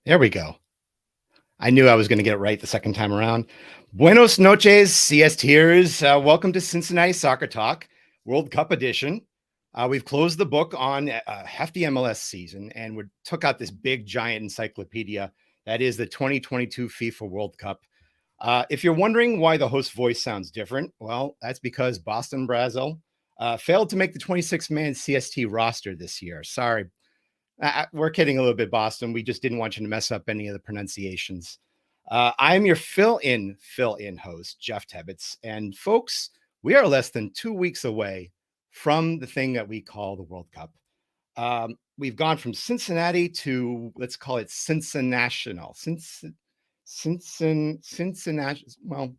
There we go. I knew I was going to get it right the second time around. Buenos noches, CSTers. Welcome to Cincinnati Soccer Talk, World Cup edition. We've closed the book on a hefty MLS season, and we took out this big, giant encyclopedia that is the 2022 FIFA World Cup. If you're wondering why the host voice sounds different, well, that's because Boston Brazil failed to make the 26-man CST roster this year. Sorry. We're kidding a little bit, Boston. We just didn't want you to mess up any of the pronunciations. I'm your fill-in host, Jeff Tebbets. And folks, we are less than 2 weeks away from the thing that we call the World Cup. We've gone from Cincinnati to, let's call it Cincinnati. Cincinnati. Well,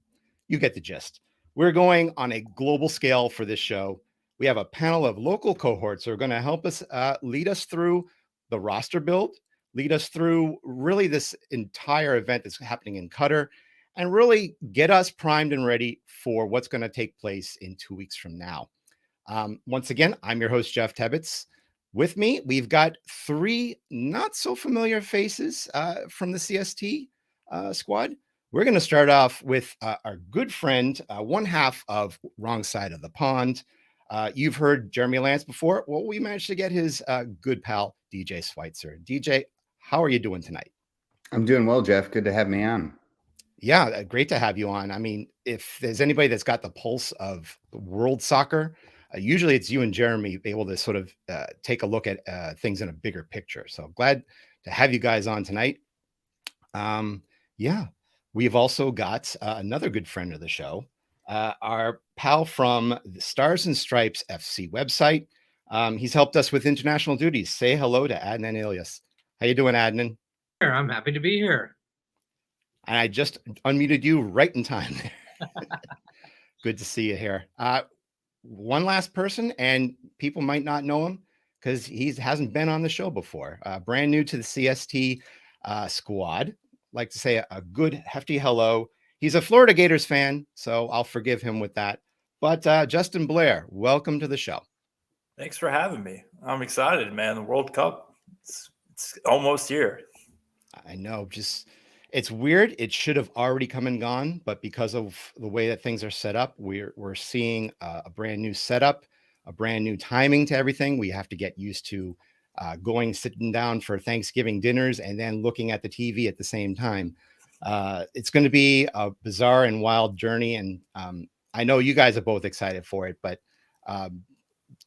you get the gist. We're going on a global scale for this show. We have a panel of local cohorts who are going to help us lead us through the roster build, lead us through really this entire event that's happening in Qatar, and really get us primed and ready for what's going to take place in 2 weeks from now. Once again, I'm your host, Jeff Tebbets. With me, we've got three not so familiar faces from the CST squad. We're going to start off with our good friend, one half of Wrong Side of the Pond. You've heard Jeremy Lance before. Well, we managed to get his good pal, DJ Schweitzer. DJ, how are you doing tonight? I'm doing well, Jeff. Good to have me on. Yeah, great to have you on. I mean, if there's anybody that's got the pulse of world soccer, usually it's you and Jeremy able to sort of take a look at things in a bigger picture. So glad to have you guys on tonight. Yeah, we've also got another good friend of the show, our pal from the Stars and Stripes FC website. He's helped us with international duties. Say hello to Adnan Ilyas. How you doing, Adnan? I'm happy to be here. And I just unmuted you right in time. Good to see you here. One last person, and people might not know him because he hasn't been on the show before. Brand new to the CST squad. Like to say a good hefty hello. He's a Florida Gators fan, so I'll forgive him with that. But Justin Blair, welcome to the show. Thanks for having me. I'm excited, man. The World Cup, it's almost here. I know, it's weird. It should have already come and gone, but because of the way that things are set up, we're seeing a brand new setup, a brand new timing to everything. We have to get used to sitting down for Thanksgiving dinners and then looking at the TV at the same time. It's going to be a bizarre and wild journey, and I know you guys are both excited for it. But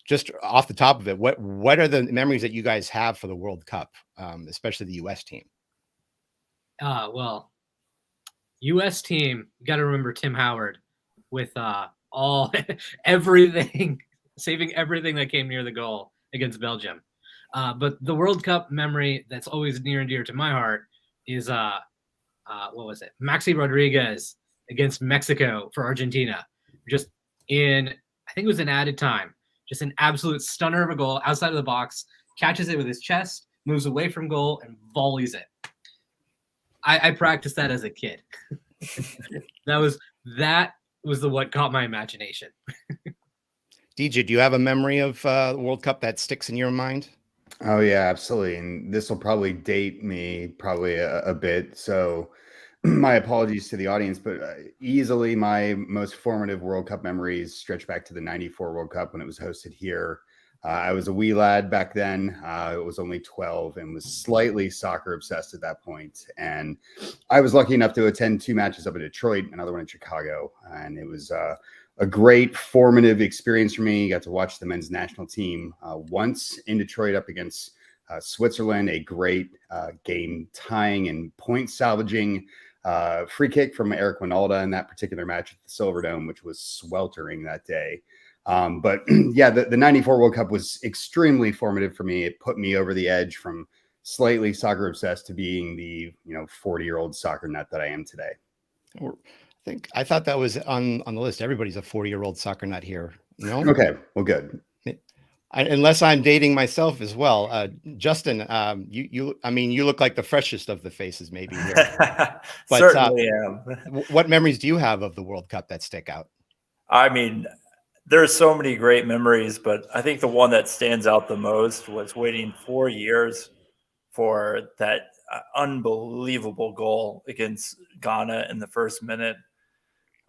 just off the top of it, what are the memories that you guys have for the World Cup, especially the U.S. team? Well, U.S. team, you got to remember Tim Howard with everything, saving everything that came near the goal against Belgium. But the World Cup memory that's always near and dear to my heart is what was it? Maxi Rodriguez against Mexico for Argentina. Just I think it was an added time. Just an absolute stunner of a goal outside of the box, catches it with his chest, moves away from goal, and volleys it. I practiced that as a kid. that was what caught my imagination. DJ, do you have a memory of the World Cup that sticks in your mind? Oh, yeah, absolutely. And this will probably date me a bit. So my apologies to the audience, but easily my most formative World Cup memories stretch back to the 94 World Cup when it was hosted here. I was a wee lad back then. I was only 12 and was slightly soccer obsessed at that point. And I was lucky enough to attend 2 matches up in Detroit, another one in Chicago. And it was a great formative experience for me. Got to watch the men's national team once in Detroit up against Switzerland, a great game tying and point salvaging free kick from Eric Winalda in that particular match at the Silverdome, which was sweltering that day. But yeah, the 94 World Cup was extremely formative for me. It put me over the edge from slightly soccer obsessed to being the 40-year-old soccer nut that I am today. I thought that was on the list. Everybody's a 40-year-old soccer nut here. No? Okay, well, good. Unless I'm dating myself as well. Justin, you look like the freshest of the faces maybe here. But certainly am. What memories do you have of the World Cup that stick out? I mean, there's so many great memories, but I think the one that stands out the most was waiting 4 years for that unbelievable goal against Ghana in the first minute.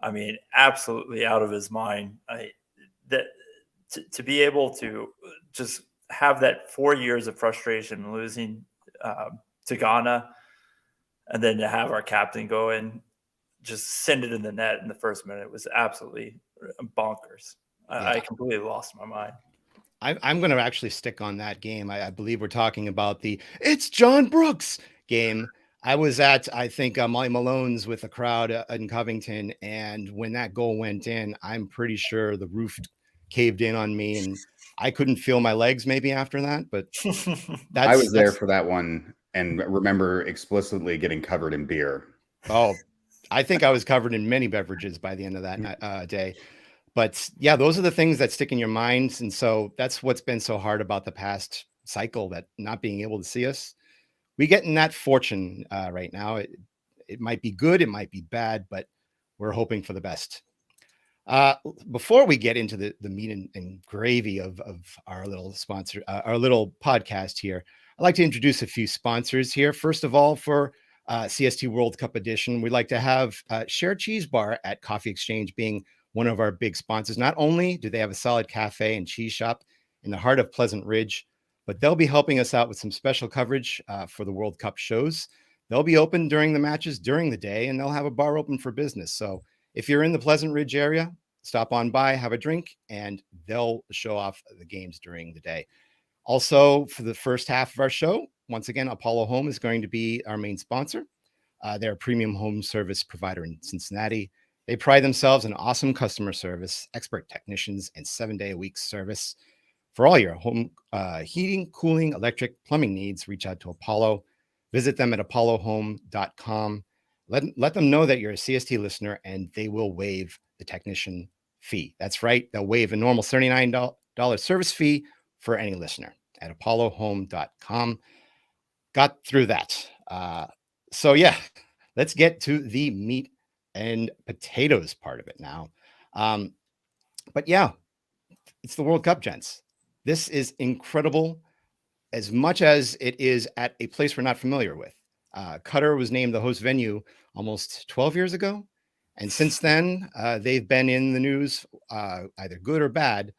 I mean, absolutely out of his mind. To be able to just have that 4 years of frustration losing to Ghana, and then to have our captain go in, just send it in the net in the first minute was absolutely bonkers. I completely lost my mind. I'm going to actually stick on that game. I believe we're talking about the "It's John Brooks" game. I was at, I think, Molly Malone's with a crowd in Covington, and when that goal went in, I'm pretty sure the roof caved in on me, and I couldn't feel my legs maybe after that. But I was there for that one and remember explicitly getting covered in beer. Oh, I think I was covered in many beverages by the end of that day. But yeah, those are the things that stick in your minds. And so that's what's been so hard about the past cycle, that not being able to see us. We get in that fortune right now. It might be good, it might be bad, but we're hoping for the best. Before we get into the meat and gravy of our little sponsor, our little podcast here, I'd like to introduce a few sponsors here. First of all, for CST World Cup edition, we'd like to have Share Cheese Bar at Coffee Exchange being one of our big sponsors. Not only do they have a solid cafe and cheese shop in the heart of Pleasant Ridge, but they'll be helping us out with some special coverage for the World Cup shows. They'll be open during the matches during the day, and they'll have a bar open for business. So if you're in the Pleasant Ridge area, stop on by, have a drink, and they'll show off the games during the day. Also, for the first half of our show, once again, Apollo Home is going to be our main sponsor. They're a premium home service provider in Cincinnati. They pride themselves on awesome customer service, expert technicians, and 7-day-a-week service. For all your home heating, cooling, electric, plumbing needs, reach out to Apollo. Visit them at apollohome.com. Let them know that you're a CST listener, and they will waive the technician fee. That's right. They'll waive a normal $39 service fee for any listener at apollohome.com. Got through that. So yeah, let's get to the meat and potatoes part of it now. But yeah, it's the World Cup, gents. This is incredible, as much as it is at a place we're not familiar with. Qatar was named the host venue almost 12 years ago. And since then, they've been in the news, either good or bad.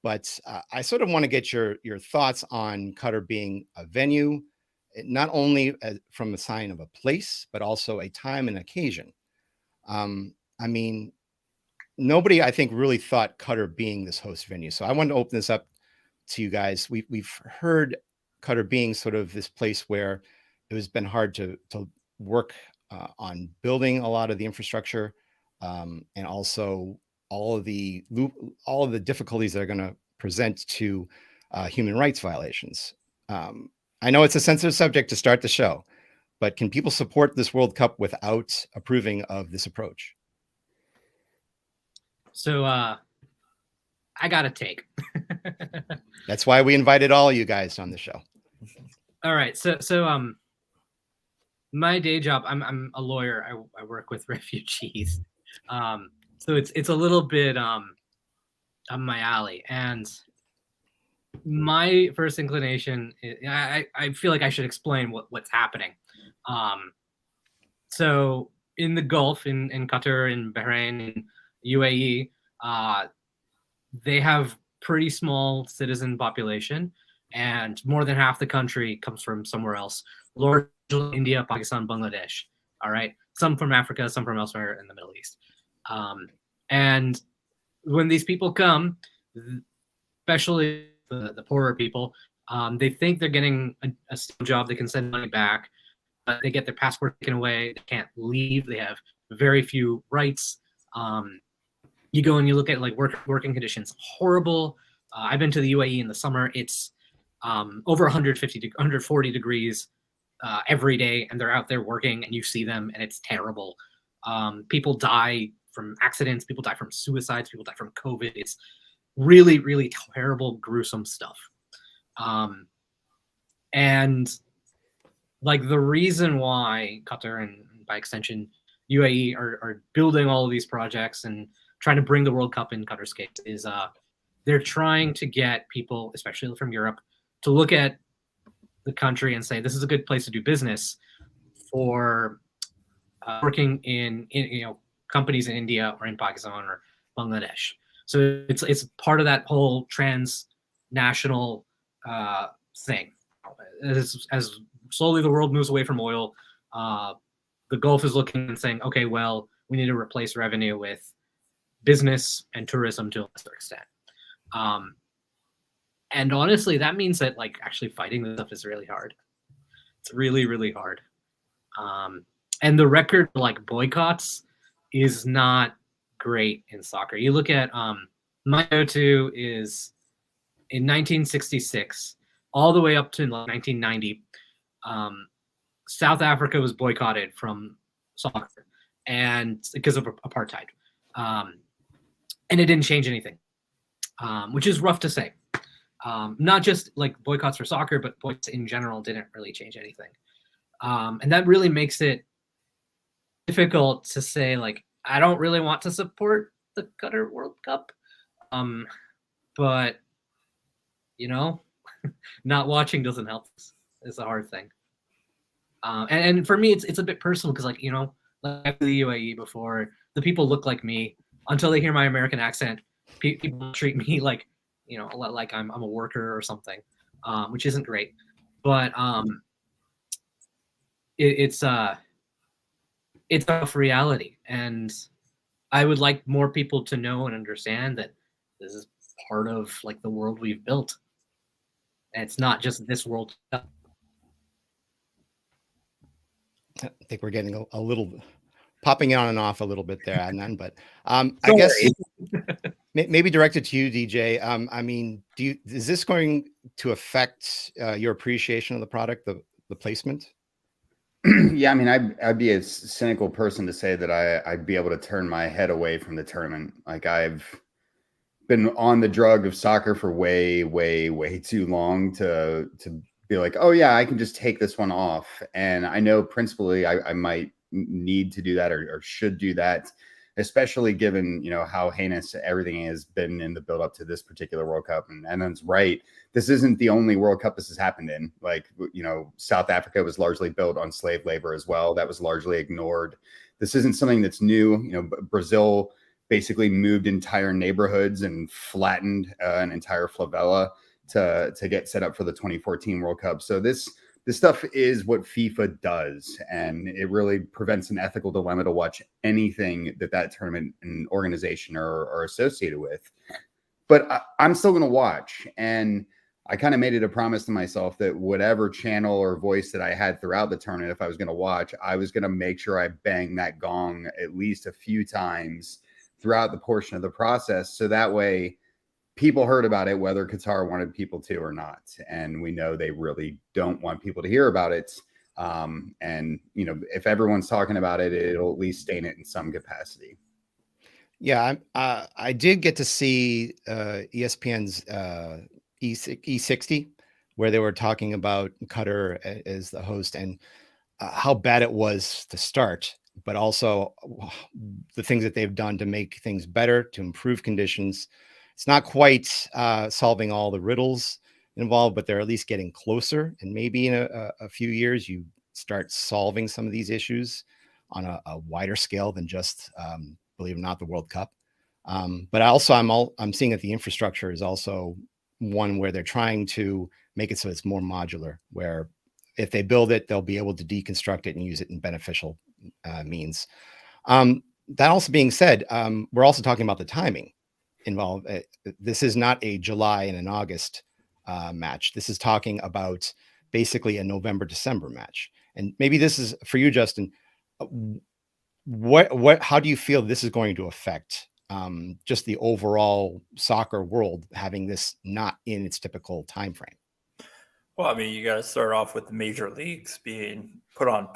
But I sort of want to get your thoughts on Qatar being a venue, not only from a sign of a place, but also a time and occasion. I mean, nobody, I think, really thought Qatar being this host venue. So I wanted to open this up to you guys. We've heard Qatar being sort of this place where it has been hard to work on building a lot of the infrastructure, and also all of the difficulties that are going to present to human rights violations. I know it's a sensitive subject to start the show, but can people support this World Cup without approving of this approach? So I got a take. That's why we invited all you guys on the show. All right. So my day job, I'm a lawyer. I work with refugees. So it's a little bit up my alley. And my first inclination is, I feel like I should explain what's happening. So in the Gulf, in Qatar, in Bahrain, in UAE, they have pretty small citizen population, and more than half the country comes from somewhere else, largely India, Pakistan, Bangladesh. All right, some from Africa, some from elsewhere in the Middle East. And when these people come, especially the poorer people, they think they're getting a job. They can send money back, but they get their passport taken away. They can't leave. They have very few rights. You go and you look at like working conditions, horrible. I've been to the UAE in the summer. It's over 140 degrees every day, and they're out there working, and you see them, and it's terrible. People die from accidents. People die from suicides. People die from COVID. It's really, really terrible, gruesome stuff. And like the reason why Qatar and by extension UAE are building all of these projects and trying to bring the World Cup in Qatar's case is they're trying to get people, especially from Europe, to look at the country and say, this is a good place to do business. for working in companies in India or in Pakistan or Bangladesh. So it's part of that whole transnational thing. As slowly the world moves away from oil, the Gulf is looking and saying, okay, well, we need to replace revenue with business and tourism to a lesser extent. And honestly, that means that like actually fighting this stuff is really hard. It's really, really hard. And the record like boycotts is not great in soccer. You look at my go-to is in 1966 all the way up to 1990. South Africa was boycotted from soccer and because of apartheid. And it didn't change anything, which is rough to say. Not just like boycotts for soccer, but boycotts in general didn't really change anything. And that really makes it difficult to say, like, I don't really want to support the Qatar World Cup. But, not watching doesn't help. It's a hard thing. And for me, it's a bit personal because, like, like the UAE before, the people look like me until they hear my American accent. People treat me like, like I'm a worker or something, which isn't great. But it's a reality, and I would like more people to know and understand that this is part of like the world we've built, and it's not just this World Cup. I think we're getting a little popping on and off a little bit there, Adnan, but I guess maybe directed to you, DJ. I mean, is this going to affect your appreciation of the product, the placement? Yeah, I mean, I'd be a cynical person to say that I'd be able to turn my head away from the tournament. Like, I've been on the drug of soccer for way, way, way too long to be like, oh yeah, I can just take this one off. And I know principally I might need to do that or should do that, especially given, how heinous everything has been in the build up to this particular World Cup. And Annan's right. This isn't the only World Cup this has happened in. Like, South Africa was largely built on slave labor as well. That was largely ignored. This isn't something that's new. Brazil basically moved entire neighborhoods and flattened an entire favela to get set up for the 2014 World Cup. So this stuff is what FIFA does, and it really prevents an ethical dilemma to watch anything that tournament and organization are associated with. But I'm still going to watch, and I kind of made it a promise to myself that whatever channel or voice that I had throughout the tournament, if I was going to watch, I was going to make sure I bang that gong at least a few times throughout the portion of the process, so that way people heard about it, whether Qatar wanted people to or not. And we know they really don't want people to hear about it. And, if everyone's talking about it, it'll at least stain it in some capacity. Yeah, I did get to see ESPN's E60, where they were talking about Qatar as the host and how bad it was to start, but also the things that they've done to make things better, to improve conditions. It's not quite solving all the riddles involved, but they're at least getting closer. And maybe in a few years, you start solving some of these issues on a wider scale than just, believe it or not, the World Cup. But also, I'm seeing that the infrastructure is also one where they're trying to make it so it's more modular, where if they build it, they'll be able to deconstruct it and use it in beneficial means. That also being said, we're also talking about the timing involved. This is not a July and an August match. This is talking about basically a November-December match. And maybe this is for you, Justin. How do you feel this is going to affect just the overall soccer world, having this not in its typical time frame? Well, I mean, you got to start off with the major leagues being put on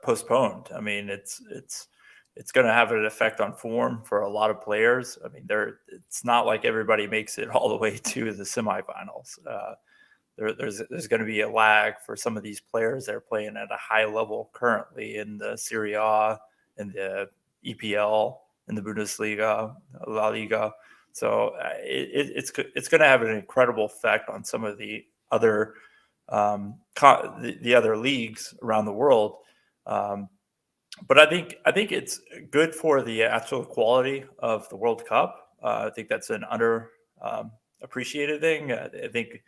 postponed. I mean, it's going to have an effect on form for a lot of players. I mean, it's not like everybody makes it all the way to the semifinals. There's going to be a lag for some of these players that are playing at a high level currently in the Serie A, in the EPL, in the Bundesliga, La Liga. So it's going to have an incredible effect on some of the other the other leagues around the world. But I think it's good for the actual quality of the World Cup. I think that's an appreciated thing. I think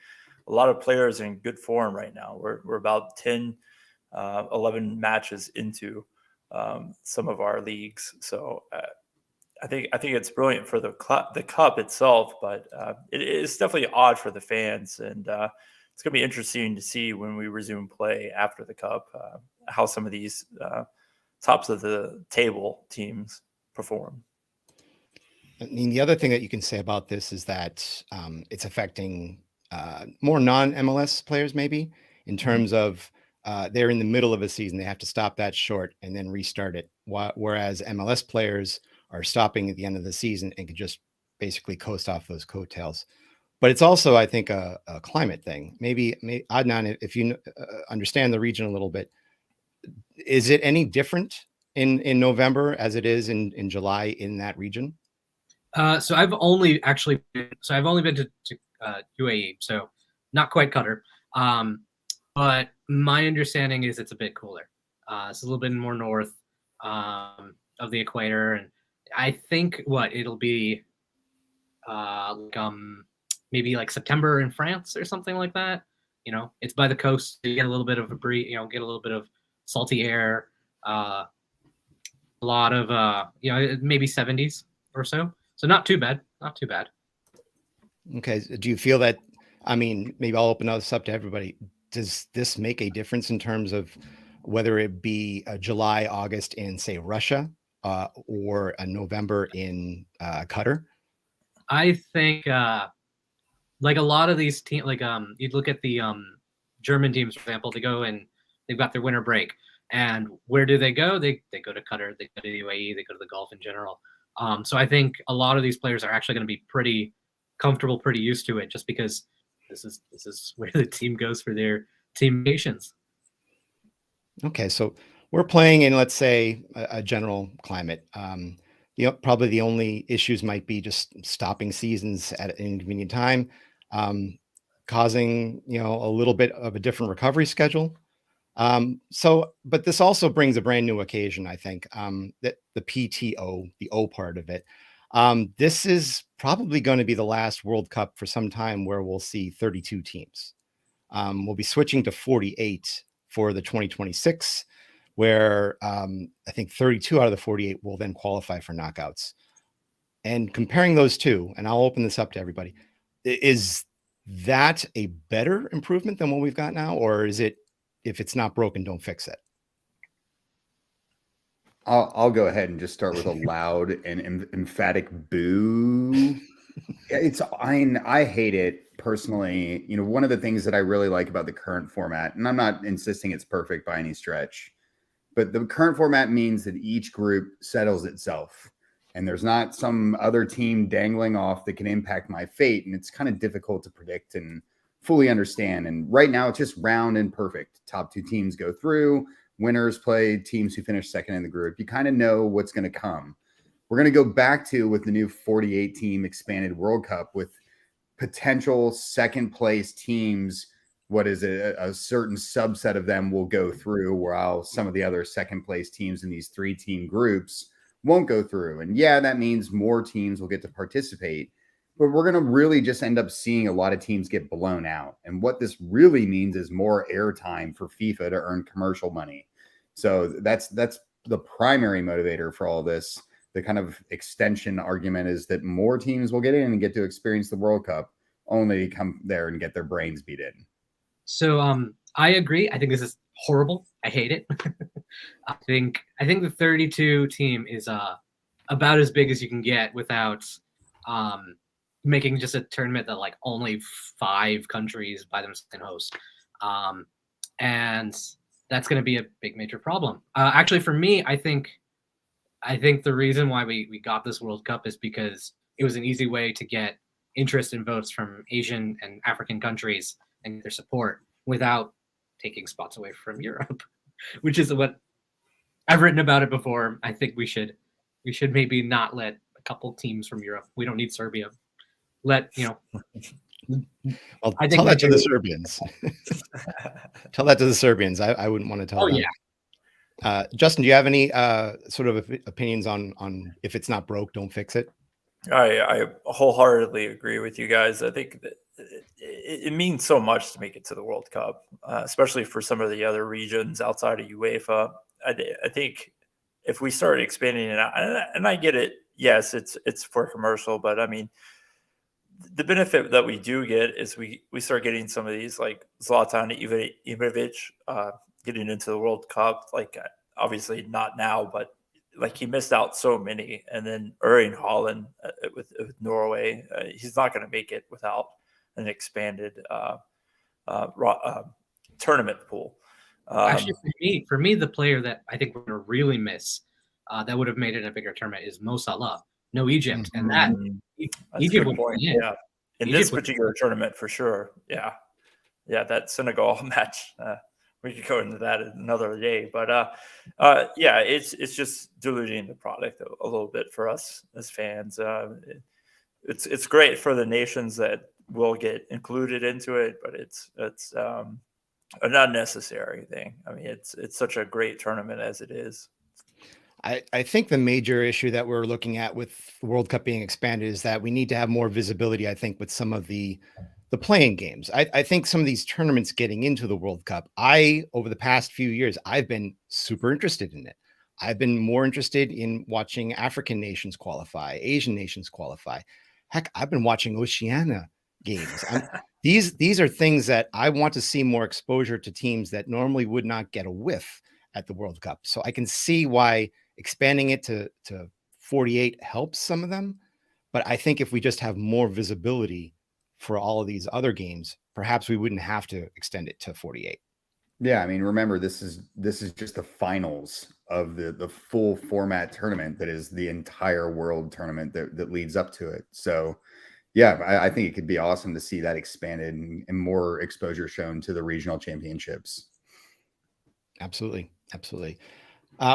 a lot of players are in good form right now. We're about 10, 11 matches into some of our leagues, so I think it's brilliant for the cup itself, but it is definitely odd for the fans, and it's going to be interesting to see when we resume play after the cup how some of these tops of the table teams perform. I mean, the other thing that you can say about this is that it's affecting more non-MLS players, maybe, in terms of they're in the middle of a season. They have to stop that short and then restart it. Whereas MLS players are stopping at the end of the season and can just basically coast off those coattails. But it's also, I think, a climate thing. Maybe Adnan, if you understand the region a little bit, is it any different in November as it is in July in that region? So I've only been to UAE, so not quite Qatar. But my understanding is it's a bit cooler. It's a little bit more north of the equator, and I think it'll be maybe like September in France or something like that. You know, it's by the coast. You get a little bit of a breeze. You know, get a little bit of salty air. A lot of maybe 70s or so. So not too bad. Not too bad. Okay. Do you feel that? I mean, maybe I'll open this up to everybody. Does this make a difference in terms of whether it be a July, August in, say, Russia or a November in Qatar? I think like a lot of these teams, like you'd look at the German teams, for example, they go and they've got their winter break. And where do they go? They go to Qatar, they go to the UAE, they go to the Gulf in general. So I think a lot of these players are actually going to be pretty comfortable, pretty used to it, just because this is where the team goes for their team vacations. Okay, so we're playing in, let's say, a general climate. Probably the only issues might be just stopping seasons at an inconvenient time, causing a little bit of a different recovery schedule. But this also brings a brand new occasion, I think, that the PTO, the O part of it. This is probably going to be the last World Cup for some time where we'll see 32 teams. We'll be switching to 48 for the 2026, where I think 32 out of the 48 will then qualify for knockouts. And comparing those two, and I'll open this up to everybody, is that a better improvement than what we've got now? Or is it, if it's not broken, don't fix it? I'll go ahead and just start with a loud and emphatic boo. I hate it personally. One of the things that I really like about the current format, and I'm not insisting it's perfect by any stretch, but the current format means that each group settles itself, and there's not some other team dangling off that can impact my fate. And it's kind of difficult to predict and fully understand. And right now it's just round and perfect. Top two teams go through. Winners play teams who finish second in the group. You kind of know what's going to come. We're going to go back to with the new 48 team expanded World Cup with potential second place teams. What is it? A certain subset of them will go through, while some of the other second place teams in these 3-team groups won't go through. And yeah, that means more teams will get to participate, but we're going to really just end up seeing a lot of teams get blown out. And what this really means is more airtime for FIFA to earn commercial money. So that's the primary motivator for all this. The kind of extension argument is that more teams will get in and get to experience the World Cup, only to come there and get their brains beat in. So I agree. I think this is horrible. I hate it. I think the 32 team is about as big as you can get without making just a tournament that like only 5 countries by themselves can host. And that's going to be a big major problem. Actually, for me, I think the reason why we got this World Cup is because it was an easy way to get interest and votes from Asian and African countries and their support without taking spots away from Europe, which is what I've written about it before. I think we should maybe not let a couple teams from Europe. We don't need Serbia. Well, tell that to the Serbians. Tell that to the Serbians. I wouldn't want to tell them. Yeah. Justin, do you have any sort of opinions on if it's not broke, don't fix it? I wholeheartedly agree with you guys. I think that it means so much to make it to the World Cup, especially for some of the other regions outside of UEFA. I think if we start expanding it out, and I get it, yes, it's for commercial, but I mean, the benefit that we do get is we start getting some of these like Zlatan Ibrahimovic getting into the World Cup. Like obviously not now, but like he missed out so many. And then Erling Haaland with Norway, he's not going to make it without an expanded tournament pool. Actually, for me, the player that I think we're going to really miss that would have made it a bigger tournament is Mo Salah. No Egypt, and that That's Egypt a good would point. win. Yeah, in Egypt this particular tournament for sure. Yeah, that Senegal match. We could go into that another day, but yeah, it's just diluting the product a little bit for us as fans. It's great for the nations that will get included into it, but it's an unnecessary thing. I mean, it's such a great tournament as it is. I think the major issue that we're looking at with the World Cup being expanded is that we need to have more visibility, I think, with some of the playing games. I think some of these tournaments getting into the World Cup, over the past few years, I've been super interested in it. I've been more interested in watching African nations qualify, Asian nations qualify. Heck, I've been watching Oceania games. These are things that I want to see more exposure to teams that normally would not get a whiff at the World Cup. So I can see why expanding it to 48 helps some of them. But I think if we just have more visibility for all of these other games, perhaps we wouldn't have to extend it to 48. Yeah, I mean, remember this is just the finals of the full format tournament that is the entire world tournament that leads up to it. So yeah, I think it could be awesome to see that expanded and more exposure shown to the regional championships. Absolutely.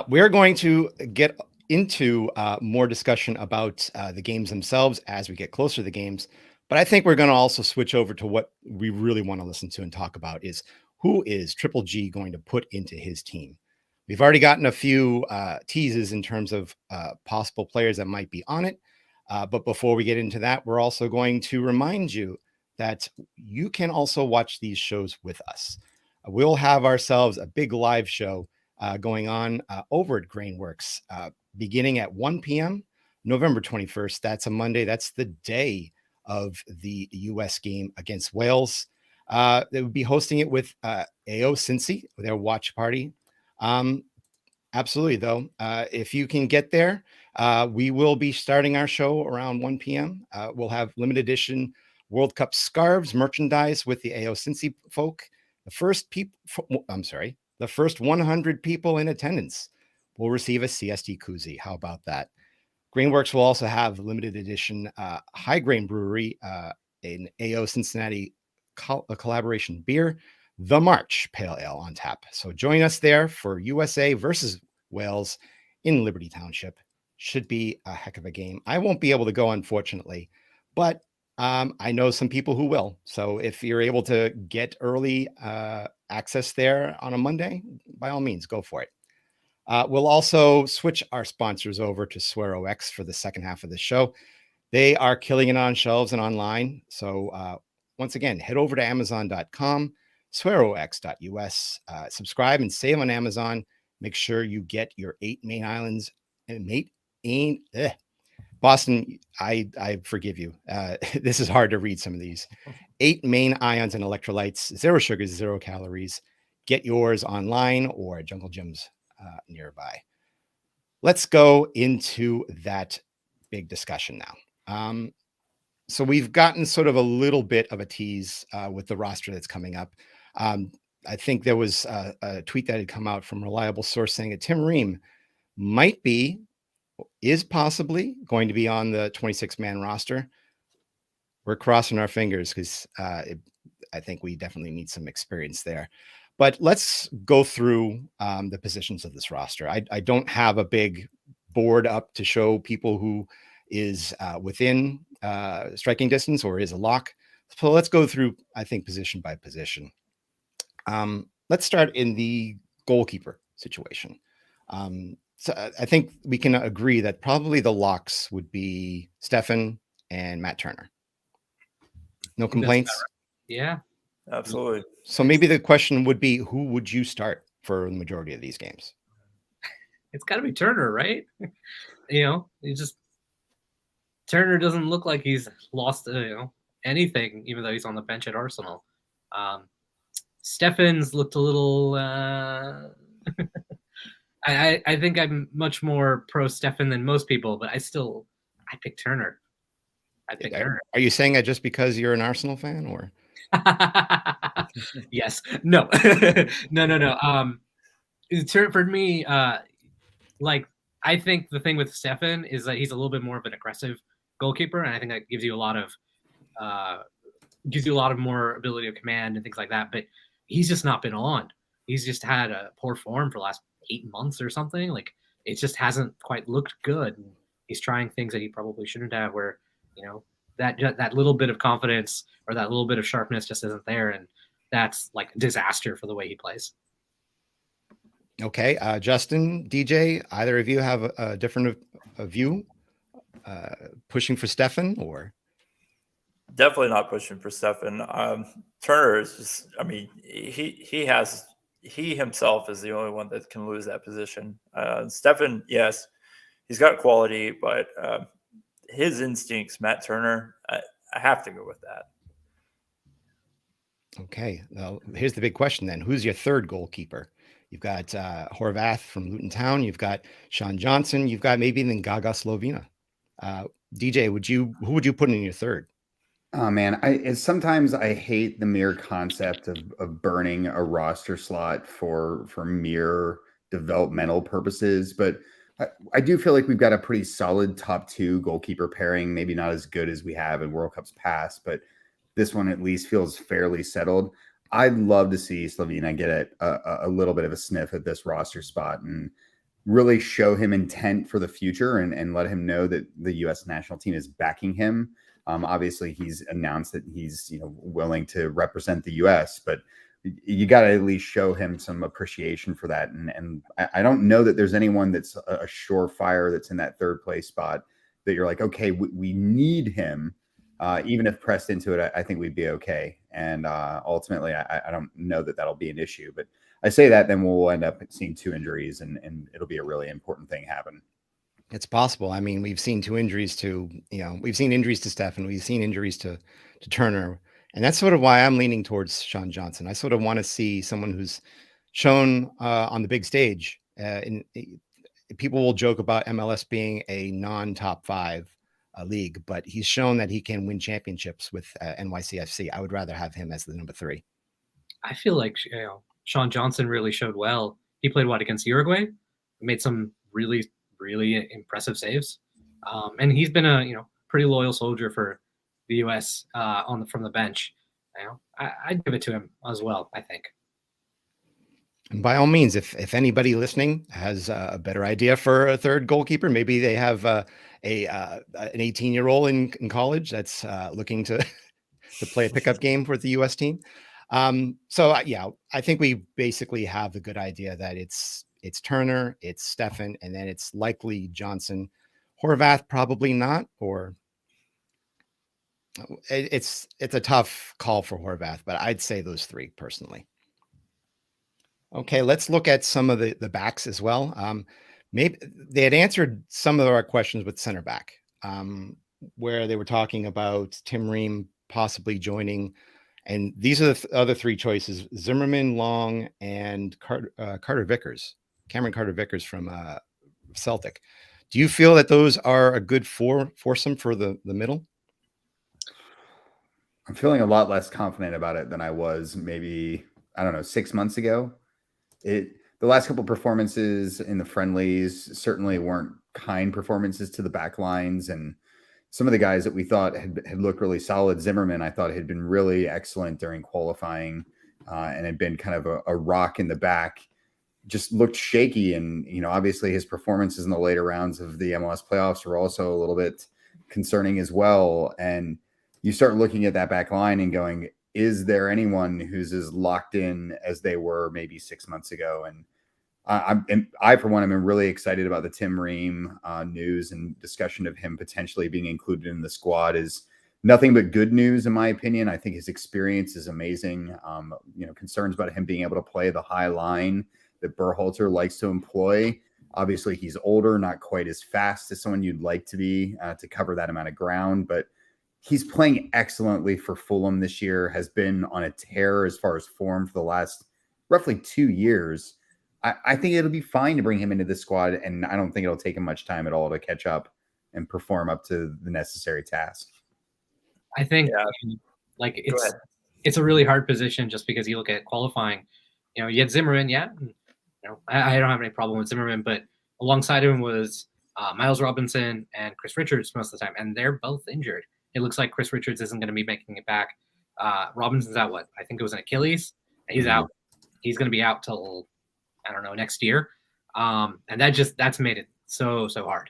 We're going to get into more discussion about the games themselves as we get closer to the games. But I think we're going to also switch over to what we really want to listen to and talk about is who is Triple G going to put into his team? We've already gotten a few teases in terms of possible players that might be on it. But before we get into that, we're also going to remind you that you can also watch these shows with us. We'll have ourselves a big live show going on over at Grainworks beginning at 1 p.m. November 21st. That's a Monday. That's the day of the U.S. game against Wales. They would be hosting it with AO Cincy, their watch party. Absolutely, though. If you can get there, we will be starting our show around 1 p.m. We'll have limited edition World Cup scarves, merchandise with the AO Cincy folk. The first 100 people in attendance will receive a CST koozie. How about that? Grainworks will also have limited edition high grain brewery, an AO Cincinnati collaboration beer, the March Pale Ale on tap. So join us there for USA versus Wales in Liberty Township. Should be a heck of a game. I won't be able to go, unfortunately, but I know some people who will. So if you're able to get early access there on a Monday, by all means, go for it. We'll also switch our sponsors over to SwearOX for the second half of the show. They are killing it on shelves and online. So once again, head over to Amazon.com, SwearOX.us, subscribe and save on Amazon. Make sure you get your 8 main islands and Boston, I forgive you. This is hard to read some of these. 8 main ions and electrolytes, 0 sugars, 0 calories. Get yours online or at Jungle Gyms nearby. Let's go into that big discussion now. So we've gotten sort of a little bit of a tease with the roster that's coming up. I think there was a tweet that had come out from a reliable source saying that Tim Ream is possibly going to be on the 26-man roster. We're crossing our fingers because I think we definitely need some experience there. But let's go through the positions of this roster. I don't have a big board up to show people who is within striking distance or is a lock. So let's go through, I think, position by position. Let's start in the goalkeeper situation. So I think we can agree that probably the locks would be Stefan and Matt Turner. No complaints? Yeah. Absolutely. So maybe the question would be, who would you start for the majority of these games? It's got to be Turner, right? Turner doesn't look like he's lost, anything, even though he's on the bench at Arsenal. Stefan's looked a little. I think I'm much more pro Stefan than most people, but I pick Turner. Turner. Are you saying that just because you're an Arsenal fan, or? Yes. No. No. For me, I think the thing with Stefan is that he's a little bit more of an aggressive goalkeeper, and I think that gives you a lot of more ability of command and things like that. But he's just not been on. He's just had a poor form for the last 8 months or something. Like, it just hasn't quite looked good. And he's trying things that he probably shouldn't have, where, that little bit of confidence or that little bit of sharpness just isn't there. And that's like disaster for the way he plays. Okay. Justin, DJ, either of you have a different view? Pushing for Stefan, or? Definitely not pushing for Stefan. Turner is just, he himself is the only one that can lose that position. Stefan, yes, he's got quality, but his instincts, Matt Turner, I have to go with that. Okay. Well, here's the big question then. Who's your third goalkeeper? You've got Horvath from Luton Town. You've got Sean Johnson. You've got maybe even Gaga Slovina. DJ, who would you put in your third? Oh man, sometimes I hate the mere concept of burning a roster slot for mere developmental purposes, but I do feel like we've got a pretty solid top 2 goalkeeper pairing. Maybe not as good as we have in World Cups past, but this one at least feels fairly settled. I'd love to see Slovina get a little bit of a sniff at this roster spot and really show him intent for the future and let him know that the U.S. national team is backing him. Obviously, he's announced that he's willing to represent the U.S., but you got to at least show him some appreciation for that. And I don't know that there's anyone that's a surefire that's in that third place spot that you're like, okay, we need him. Even if pressed into it, I think we'd be okay. And ultimately, I don't know that that'll be an issue. But I say that, then we'll end up seeing 2 injuries, and it'll be a really important thing happen. It's possible. I mean, we've seen 2 injuries we've seen injuries to Stefan. We've seen injuries to Turner. And that's sort of why I'm leaning towards Sean Johnson. I sort of want to see someone who's shown on the big stage. People will joke about MLS being a non-top 5 league, but he's shown that he can win championships with NYCFC. I would rather have him as the number 3. I feel like Sean Johnson really showed well. He played against Uruguay, made some really, really impressive saves, and he's been a pretty loyal soldier for the U.S. From the bench. I'd give it to him as well, I think. And by all means, if anybody listening has a better idea for a third goalkeeper, maybe they have an 18-year-old in college that's looking to play a pickup game for the U.S. team. I think we basically have a good idea that it's Turner, it's Stefan, and then it's likely Johnson. Horvath, probably not, or it's a tough call for Horvath, but I'd say those 3 personally. Okay, let's look at some of the backs as well. Maybe they had answered some of our questions with center back, where they were talking about Tim Ream possibly joining. And these are the other 3 choices: Zimmerman, Long, and Carter Vickers, Cameron Carter Vickers from Celtic. Do you feel that those are a good foursome for the middle? I'm feeling a lot less confident about it than I was maybe, 6 months ago. The last couple of performances in the friendlies certainly weren't kind performances to the back lines, and some of the guys that we thought had looked really solid. Zimmerman, I thought, had been really excellent during qualifying and had been kind of a rock in the back, just looked shaky. And, obviously his performances in the later rounds of the MLS playoffs were also a little bit concerning as well. And you start looking at that back line and going, is there anyone who's as locked in as they were maybe 6 months ago? And I for one, am really excited about the Tim Ream news, and discussion of him potentially being included in the squad is nothing but good news, in my opinion. I think his experience is amazing. Concerns about him being able to play the high line that Berhalter likes to employ. Obviously, he's older, not quite as fast as someone you'd like to be to cover that amount of ground, but he's playing excellently for Fulham this year, has been on a tear as far as form for the last roughly 2 years. I think it'll be fine to bring him into the squad, and I don't think it'll take him much time at all to catch up and perform up to the necessary task. I think it's a really hard position just because you look at qualifying. You had Zimmerman, yeah. I don't have any problem with Zimmerman, but alongside him was Miles Robinson and Chris Richards most of the time, and they're both injured. It looks like Chris Richards isn't going to be making it back. Robinson's out. I think it was an Achilles. He's out. He's going to be out till I don't know next year, and that's made it so hard.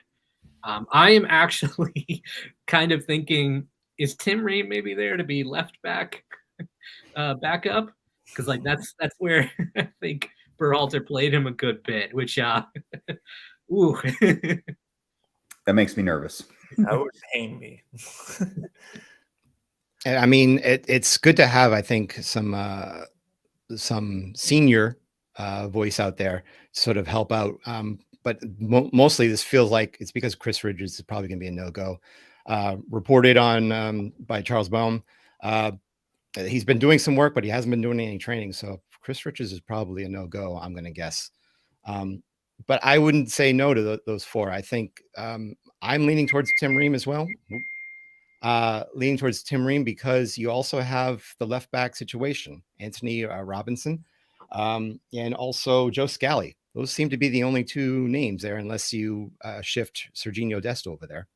I am actually kind of thinking, is Tim Ream maybe there to be left back backup? Because that's where I think Berhalter played him a good bit, which ooh. That makes me nervous. That would pain me. And I mean, it's good to have, I think, some senior voice out there to sort of help out. But mostly this feels like it's because Chris Richards is probably going to be a no-go. Reported on by Charles Baum. He's been doing some work, but he hasn't been doing any training. So Chris Richards is probably a no-go, I'm going to guess. But I wouldn't say no to those four. I think I'm leaning towards Tim Ream as well. Leaning towards Tim Ream because you also have the left back situation, Anthony Robinson, and also Joe Scally. Those seem to be the only two names there, unless you shift Serginho Dest over there.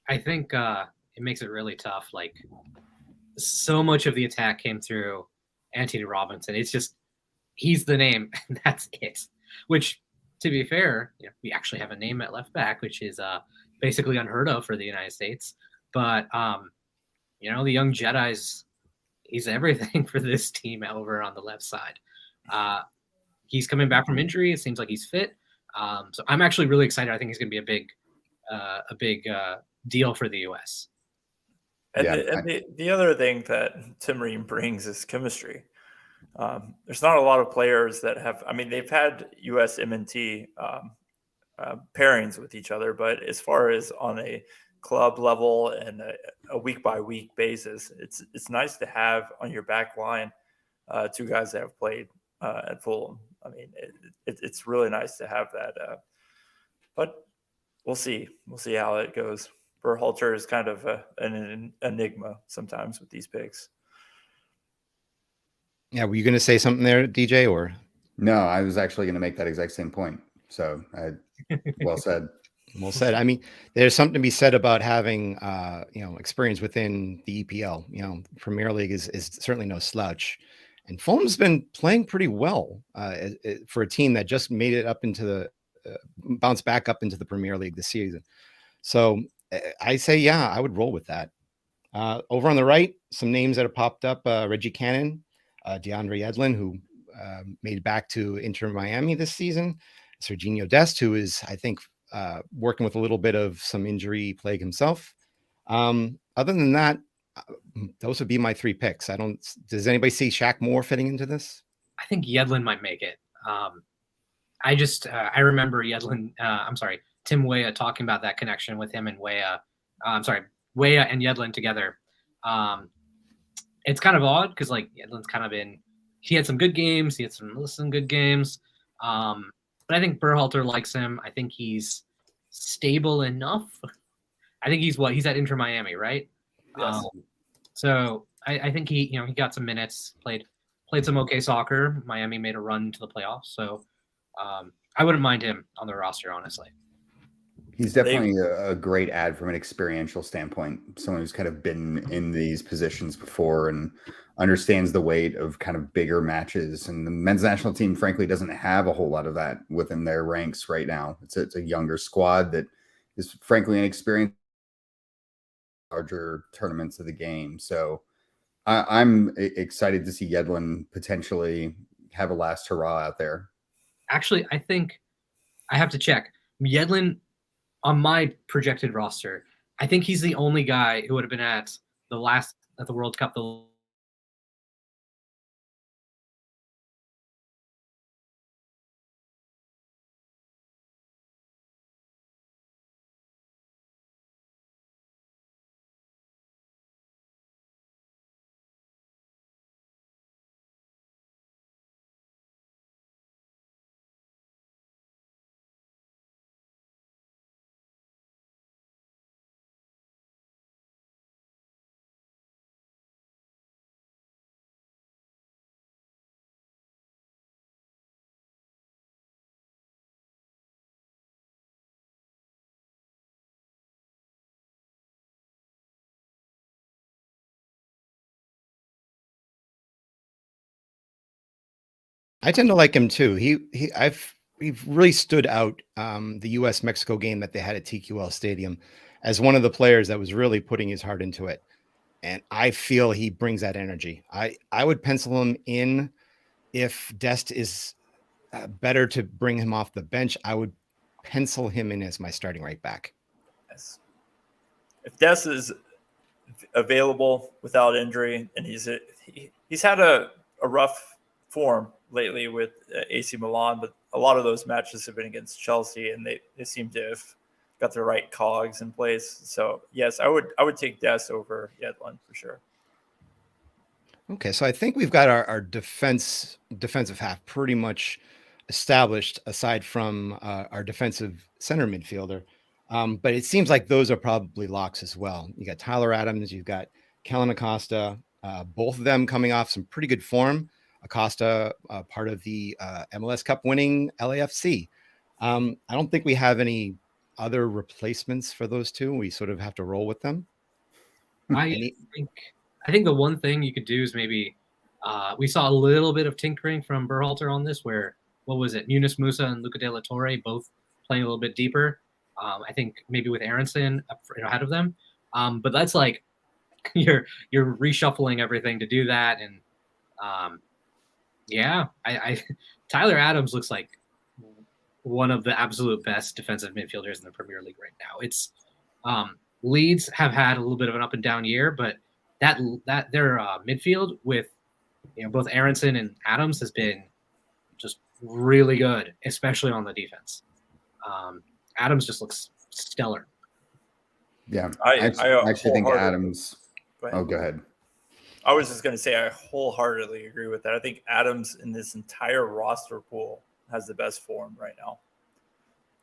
I think it makes it really tough. So much of the attack came through Anthony Robinson. It's just he's the name, and that's it. Which, to be fair, we actually have a name at left back, which is basically unheard of for the United States. But the young he's everything for this team over on the left side. He's coming back from injury. It seems like he's fit. So I'm actually really excited. I think he's going to be a big deal for the U.S. And the other thing that Tim Ream brings is chemistry. There's not a lot of players that have. I mean, they've had USMNT pairings with each other, but as far as on a club level and a week by week basis, it's nice to have on your back line two guys that have played at Fulham. I mean, it's really nice to have that. But we'll see. We'll see how it goes. Berhalter is kind of an enigma sometimes with these picks. Yeah, were you going to say something there, DJ, or? No, I was actually going to make that exact same point. So, well said. Well said. I mean, there's something to be said about having, experience within the EPL. Premier League is certainly no slouch, and Fulham's been playing pretty well for a team that just made it up into the bounced back up into the Premier League this season. So I say, yeah, I would roll with that. Over on the right, some names that have popped up: Reggie Cannon, DeAndre Yedlin, who made it back to Inter Miami this season, Serginho Dest, who is, I think, working with a little bit of some injury plague himself. Other than that, those would be my three picks. Does anybody see Shaq Moore fitting into this? I think Yedlin might make it. I remember Tim Weah talking about that connection with him and Weah and Yedlin together. It's kind of odd because Yedlin's kind of he had some good games. He had some less than good games. But I think Berhalter likes him. I think he's stable enough. I think he's at Inter Miami, right? Yes. So I think he got some minutes, played some okay soccer. Miami made a run to the playoffs. So I wouldn't mind him on the roster, honestly. He's definitely a great add from an experiential standpoint. Someone who's kind of been in these positions before and understands the weight of kind of bigger matches. And the men's national team, frankly, doesn't have a whole lot of that within their ranks right now. It's a younger squad that is frankly inexperienced in larger tournaments of the game. So I'm excited to see Yedlin potentially have a last hurrah out there. Actually, I think I have to check. Yedlin, on my projected roster, I think he's the only guy who would have been at the World Cup. I tend to like him too. We've really stood out the U.S. Mexico game that they had at TQL Stadium as one of the players that was really putting his heart into it, and I feel he brings that energy. I would pencil him in if Dest is better to bring him off the bench. I would pencil him in as my starting right back. Yes. If Dest is available without injury, and he's had a rough form lately with AC Milan, but a lot of those matches have been against Chelsea, and they seem to have got the right cogs in place. So yes, I would take Dest over Yedlin for sure. Okay, so I think we've got our defensive half pretty much established, aside from our defensive center midfielder. But it seems like those are probably locks as well. You got Tyler Adams, you've got Kellen Acosta, both of them coming off some pretty good form. Acosta, part of the MLS Cup winning LAFC. I don't think we have any other replacements for those two. We sort of have to roll with them. I think the one thing you could do is maybe we saw a little bit of tinkering from Berhalter on this, where what was it? Yunus Musa and Luca De La Torre both playing a little bit deeper. I think maybe with Aronson ahead of them, but that's like you're reshuffling everything to do that, and I Tyler Adams looks like one of the absolute best defensive midfielders in the Premier League right now. It's Leeds have had a little bit of an up and down year, but that their midfield with both Aronson and Adams has been just really good, especially on the defense. Adams just looks stellar. Yeah, I actually think Adams. Go ahead. I was just going to say I wholeheartedly agree with that. I think Adams in this entire roster pool has the best form right now.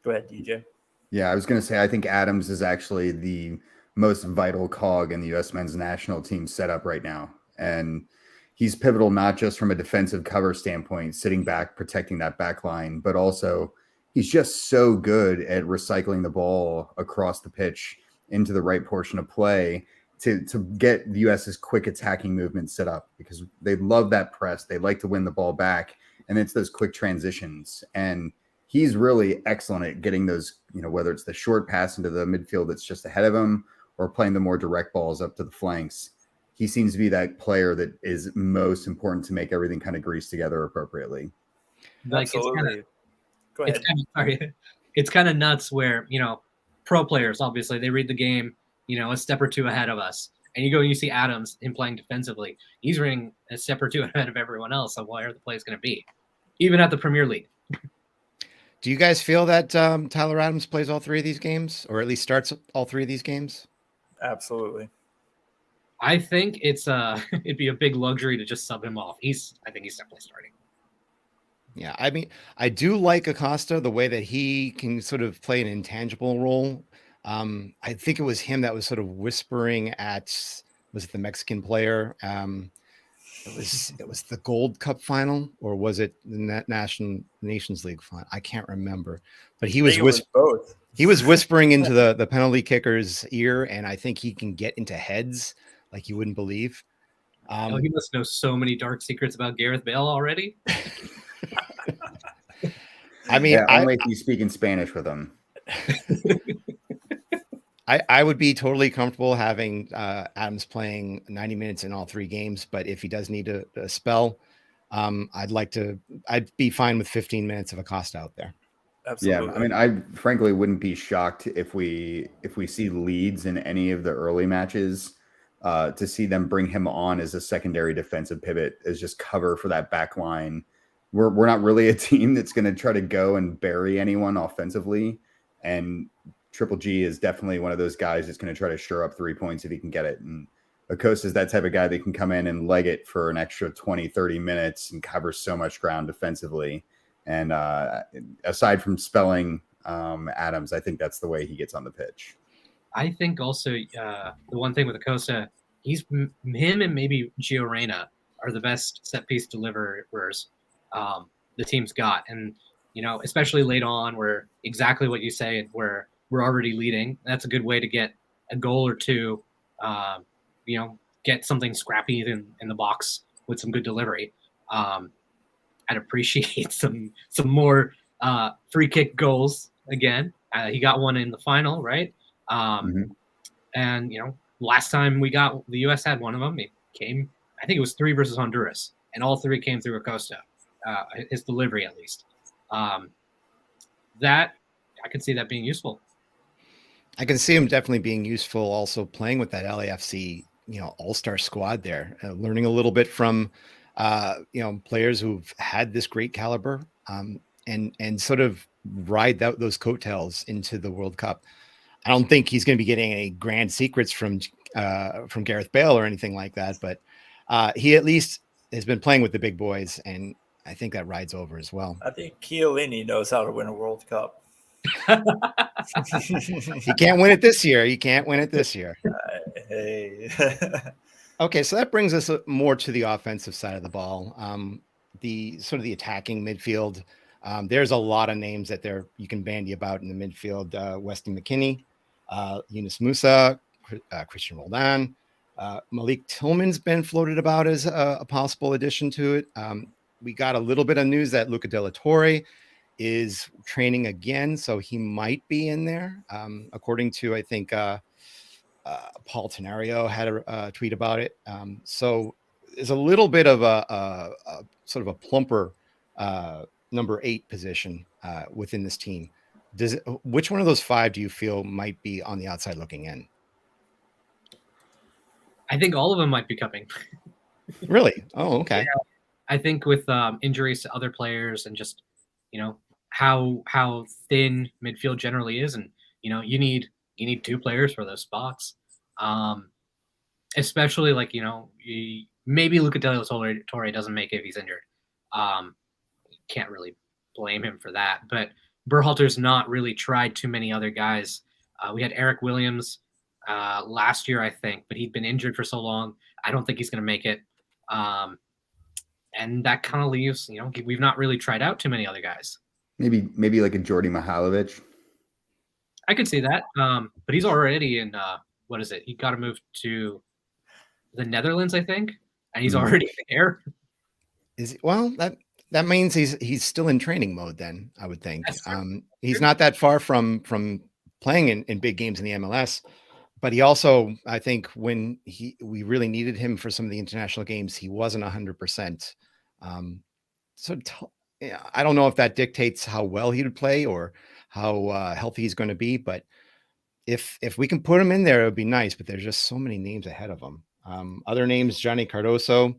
Go ahead, DJ. Yeah, I was going to say I think Adams is actually the most vital cog in the U.S. men's national team setup right now. And he's pivotal not just from a defensive cover standpoint, sitting back, protecting that back line, but also he's just so good at recycling the ball across the pitch into the right portion of play to get the U.S.'s quick attacking movement set up, because they love that press. They like to win the ball back, and it's those quick transitions. And he's really excellent at getting those, whether it's the short pass into the midfield that's just ahead of him or playing the more direct balls up to the flanks. He seems to be that player that is most important to make everything kind of grease together appropriately. Absolutely. Go ahead. It's kind of nuts where, pro players, obviously, they read the game, a step or two ahead of us. And you go and you see Adams, him playing defensively. He's running a step or two ahead of everyone else on where the play is going to be, even at the Premier League. Do you guys feel that Tyler Adams plays all three of these games, or at least starts all three of these games? Absolutely. I think it's it'd be a big luxury to just sub him off. I think he's definitely starting. Yeah, I mean, I do like Acosta, the way that he can sort of play an intangible role. I think it was him that was sort of whispering at, was it the Mexican player? It was the Gold Cup final, or was it the Nations League final? I can't remember, but he was both. He was whispering into the penalty kicker's ear, and I think he can get into heads like you wouldn't believe. He must know so many dark secrets about Gareth Bale already. I mean, only if you speak in Spanish with him. I would be totally comfortable having Adams playing 90 minutes in all three games, but if he does need a spell, I'd be fine with 15 minutes of Acosta out there. Absolutely. Yeah, I mean, I frankly wouldn't be shocked if we see Leeds in any of the early matches, to see them bring him on as a secondary defensive pivot, as just cover for that back line. We're not really a team that's going to try to go and bury anyone offensively, and Triple G is definitely one of those guys that's going to try to shore up 3 points if he can get it. And Acosta is that type of guy that can come in and leg it for an extra 20, 30 minutes and cover so much ground defensively. And aside from spelling Adams, I think that's the way he gets on the pitch. I think also the one thing with Acosta, him and maybe Gio Reyna are the best set piece deliverers the team's got. And, especially late on where exactly what you say, where we're already leading, that's a good way to get a goal or two, get something scrappy in the box with some good delivery. I'd appreciate some more free kick goals again. He got one in the final, right? And last time the U.S. had one of them. It came, I think it was 3 versus Honduras, and all 3 came through Acosta. His delivery, at least. That I could see that being useful. I can see him definitely being useful. Also playing with that LAFC, all-star squad there, learning a little bit from, players who've had this great caliber, and sort of ride those coattails into the World Cup. I don't think he's going to be getting any grand secrets from Gareth Bale or anything like that, but he at least has been playing with the big boys, and I think that rides over as well. I think Chiellini knows how to win a World Cup. He can't win it this year. Hey. Okay, so that brings us more to the offensive side of the ball. The sort of the attacking midfield. There's a lot of names that you can bandy about in the midfield. Weston McKennie, Yunus Musa, Christian Roldan, Malik Tillman's been floated about as a possible addition to it. We got a little bit of news that Luca De La Torre is training again, so he might be in there. According to, I think, Paul Tenario had a tweet about it. So there's a little bit of a sort of a plumper number 8 position within this team. Which one of those 5 do you feel might be on the outside looking in? I think all of them might be coming. Really? Oh, okay. Yeah. I think with injuries to other players and just, how thin midfield generally is, and you need 2 players for those spots. Especially maybe Luca De La Torre doesn't make it if he's injured. Can't really blame him for that. But Berhalter's not really tried too many other guys. We had Eric Williams last year, I think, but he'd been injured for so long. I don't think he's going to make it. And that kind of leaves, we've not really tried out too many other guys. Maybe like a Jordi Mihailovic. I could see that. But he's already in, what is it? He got to move to the Netherlands, I think, and he's already there. Is it? Well, that means he's still in training mode then, I would think. He's not that far from playing in big games in the MLS, but he also, I think when we really needed him for some of the international games, he wasn't 100%. I don't know if that dictates how well he would play or how healthy he's going to be, but if we can put him in there, it would be nice, but there's just so many names ahead of him. Other names, Johnny Cardoso,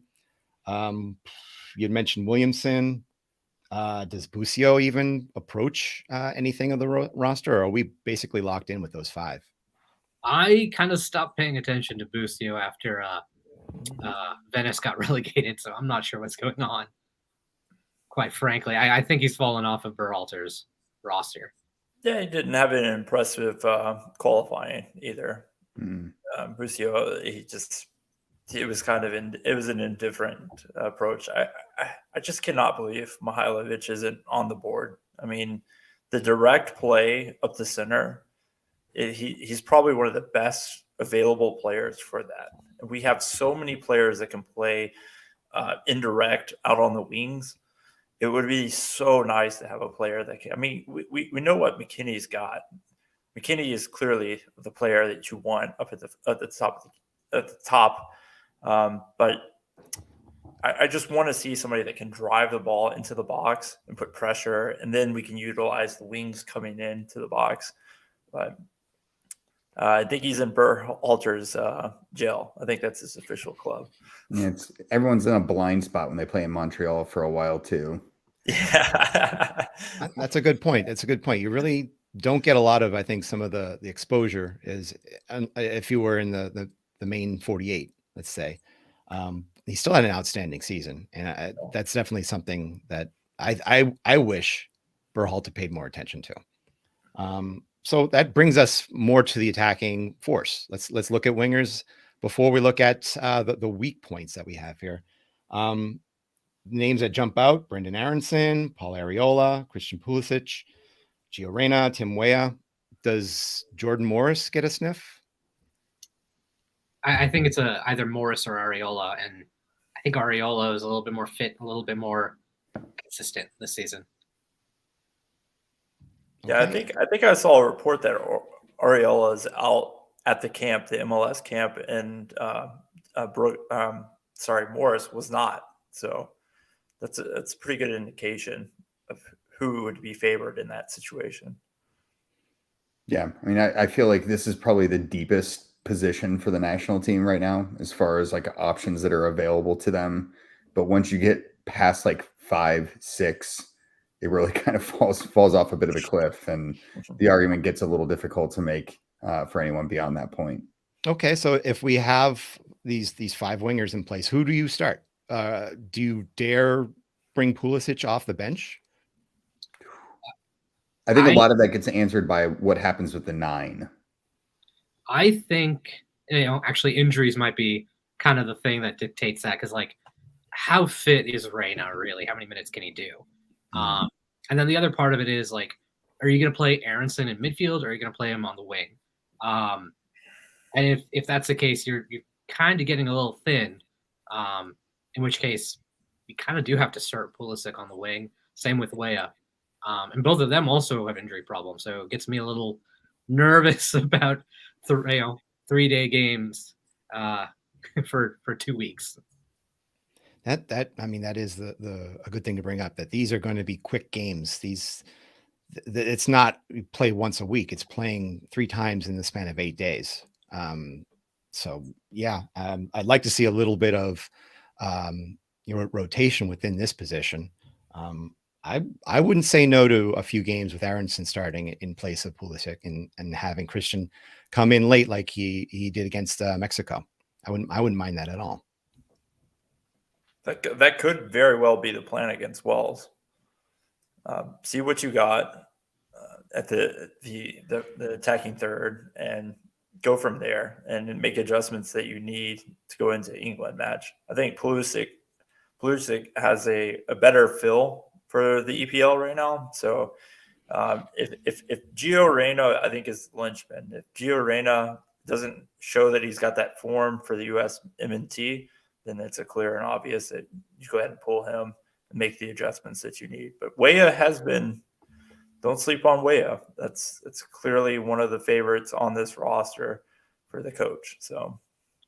you'd mentioned Williamson. Does Busio even approach anything of the roster, or are we basically locked in with those 5? I kind of stopped paying attention to Busio after Venice got relegated, so I'm not sure what's going on. Quite frankly, I think he's fallen off of Berhalter's roster. Yeah, he didn't have an impressive qualifying either. Busio, it was an indifferent approach. I just cannot believe Mihailovic isn't on the board. I mean, the direct play up the center, he's probably one of the best available players for that. We have so many players that can play indirect out on the wings. It would be so nice to have a player that can. I mean, we know what McKinney's got. McKinney is clearly the player that you want up at the top. But I just want to see somebody that can drive the ball into the box and put pressure, and then we can utilize the wings coming into the box. But I think he's in Berhalter's jail. I think that's his official club. Yeah, everyone's in a blind spot when they play in Montreal for a while too. Yeah, That's a good point. It's a good point. You really don't get a lot of, I think, some of the exposure is if you were in the main 48, let's say. He still had an outstanding season, and that's definitely something that I wish Berhalter paid more attention to. So that brings us more to the attacking force. Let's look at wingers before we look at the weak points that we have here. Names that jump out: Brendan Aronson, Paul Arriola, Christian Pulisic, Gio Reyna, Tim Weah. Does Jordan Morris get a sniff? I think it's either Morris or Arriola, and I think Arriola is a little bit more fit, a little bit more consistent this season. Yeah, Okay. I think I saw a report that Arriola is out at the camp, the MLS camp, and Morris was not. So that's a pretty good indication of who would be favored in that situation. Yeah, I mean, I feel like this is probably the deepest position for the national team right now, as far as like options that are available to them. But once you get past like 5, 6, it really kind of falls off a bit of a cliff, and the argument gets a little difficult to make for anyone beyond that point. Okay, so if we have these 5 wingers in place, who do you start? Do you dare bring Pulisic off the bench? I think a lot of that gets answered by what happens with the 9. I think, actually injuries might be kind of the thing that dictates that, because like, how fit is Reyna really? How many minutes can he do? And then the other part of it is like, are you going to play Aronson in midfield, or are you going to play him on the wing? And if that's the case, you're kind of getting a little thin. In which case, you kind of do have to start Pulisic on the wing. Same with Weah. And both of them also have injury problems, so it gets me a little nervous about 3-day games for 2 weeks. That I mean, that is a good thing to bring up, that these are going to be quick games. It's not you play once a week; it's playing 3 times in the span of 8 days. So yeah, I'd like to see a little bit of rotation within this position. I wouldn't say no to a few games with Aronson starting in place of Pulisic and having Christian come in late like he did against Mexico. I wouldn't mind that at all. That could very well be the plan against Wells. See what you got at the attacking third, and go from there, and make adjustments that you need to go into England match. I think Pulisic has a better feel for the EPL right now. So if Gio Reyna, I think, is linchpin. If Gio Reyna doesn't show that he's got that form for the USMNT, then it's a clear and obvious that you go ahead and pull him and make the adjustments that you need. But Weah has been, don't sleep on Weah. It's clearly one of the favorites on this roster for the coach. So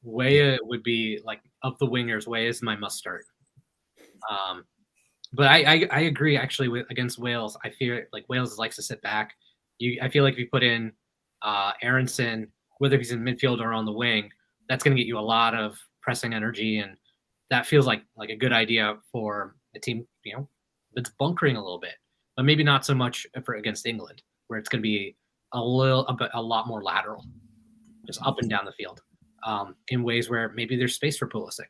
Weah would be like, of the wingers, Weah is my must start. But I agree actually against Wales. I feel like Wales likes to sit back. I feel like if you put in Aronson, whether he's in midfield or on the wing, that's going to get you a lot of pressing energy, and that feels like a good idea for a team that's bunkering a little bit, but maybe not so much for against England, where it's going to be a lot more lateral, just up and down the field, in ways where maybe there's space for Pulisic.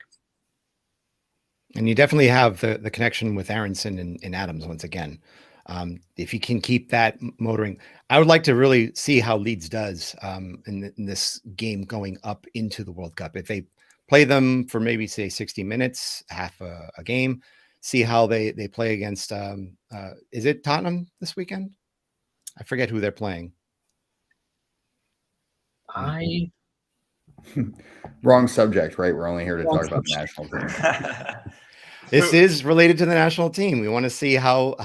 And you definitely have the connection with Aronson and Adams once again. If you can keep that motoring, I would like to really see how Leeds does in this game going up into the World Cup. If they play them for maybe, say, 60 minutes, half a game, see how they play against, is it Tottenham this weekend? I forget who they're playing. Wrong subject, right? We're only here to talk about the national team. This is related to the national team. We want to see how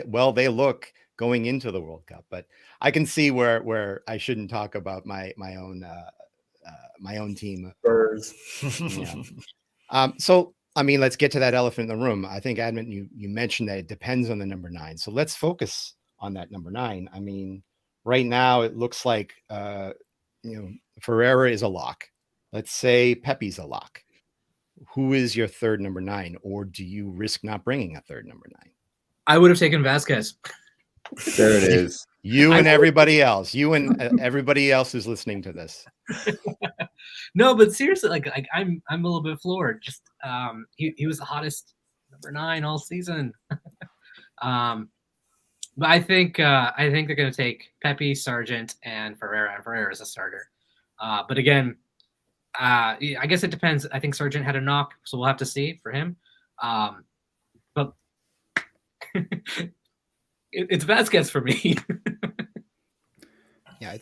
well they look going into the World Cup. But I can see where I shouldn't talk about my own team. Spurs. Yeah. So I mean, let's get to that elephant in the room. I think, Admin, you mentioned that it depends on the number 9. So let's focus on that number 9. I mean, right now it looks like Ferreira is a lock. Let's say Pepe's a lock. Who is your third number 9, or do you risk not bringing a third number 9? I would have taken Vasquez. There it is. You and everybody else. You and everybody else who's listening to this. No, but seriously, like I'm a little bit floored. Just he was the hottest number 9 all season. But I think they're going to take Pepe, Sargent, and Ferreira. And Ferreira is a starter. But again, I guess it depends. I think Sargent had a knock, so we'll have to see for him. But it's Vasquez for me. I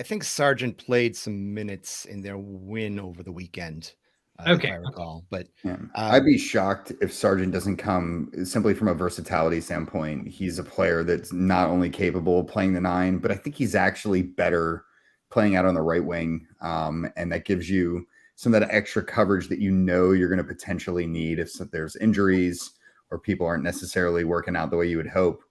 think Sargent played some minutes in their win over the weekend. Okay. If I recall, but I'd be shocked if Sargent doesn't come simply from a versatility standpoint. He's a player that's not only capable of playing the 9, but I think he's actually better playing out on the right wing. And that gives you some of that extra coverage that you're going to potentially need if there's injuries or people aren't necessarily working out the way you would hope.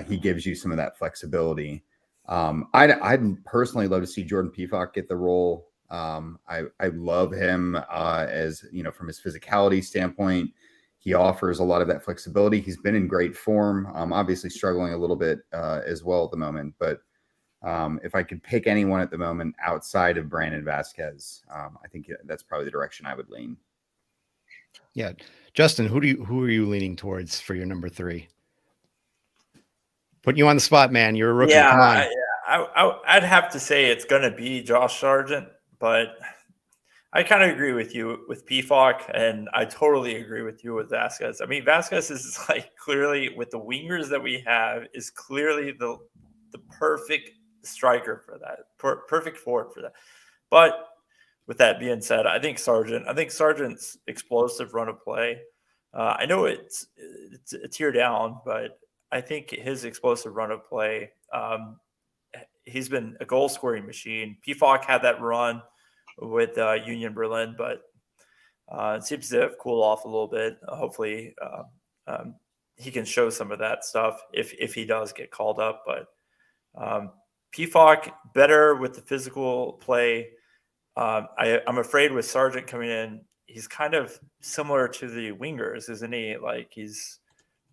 He gives you some of that flexibility. I'd personally love to see Jordan Pefok get the role. I love him as, from his physicality standpoint. He offers a lot of that flexibility. He's been in great form, obviously struggling a little bit as well at the moment. But if I could pick anyone at the moment outside of Brandon Vasquez, I think that's probably the direction I would lean. Yeah. Justin, who are you leaning towards for your number 3? Putting you on the spot, man. You're a rookie. Yeah, Come on. I'd have to say it's going to be Josh Sargent, but I kind of agree with you with Pefok, and I totally agree with you with Vasquez. I mean, Vasquez is like clearly, with the wingers that we have, is clearly the perfect striker for that, perfect forward for that. But with that being said, I think Sargent's explosive run of play. I know it's a tear down, but I think his explosive run of play, he's been a goal scoring machine. Pefok had that run with Union Berlin, but it seems to have cooled off a little bit. Hopefully he can show some of that stuff if he does get called up. But Pefok better with the physical play. I'm afraid with Sargent coming in, he's kind of similar to the wingers, isn't he? Like he's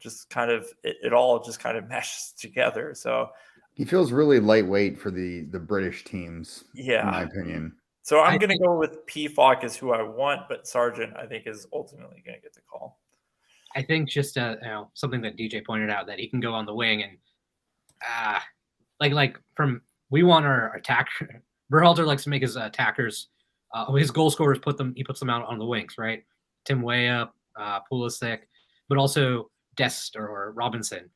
just kind of it all just kind of meshes together. So he feels really lightweight for the British teams, in my opinion. So I'm going to go with Pefok as who I want, but Sargent I think is ultimately going to get the call. I think just something that DJ pointed out, that he can go on the wing and we want our attacker. Berhalter likes to make his attackers, his goal scorers he puts them out on the wings, right? Tim Weah, Pulisic, but also Dest or Robinson.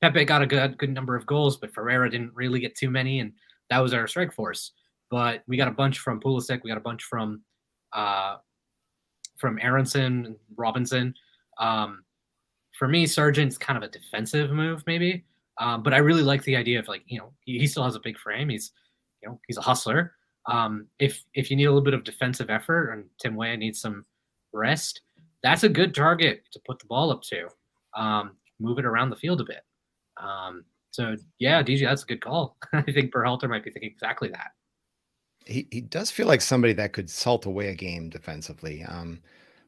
Pepe got a good number of goals, but Ferreira didn't really get too many, and that was our strike force. But we got a bunch from Pulisic, we got a bunch from Aronson, Robinson. For me, Sargent's kind of a defensive move, maybe. But I really like the idea of he still has a big frame. He's a hustler. If you need a little bit of defensive effort and Tim Weah needs some rest, that's a good target to put the ball up to. Move it around the field a bit. So yeah, DJ, that's a good call. I think Berhalter might be thinking exactly that. He does feel like somebody that could salt away a game defensively.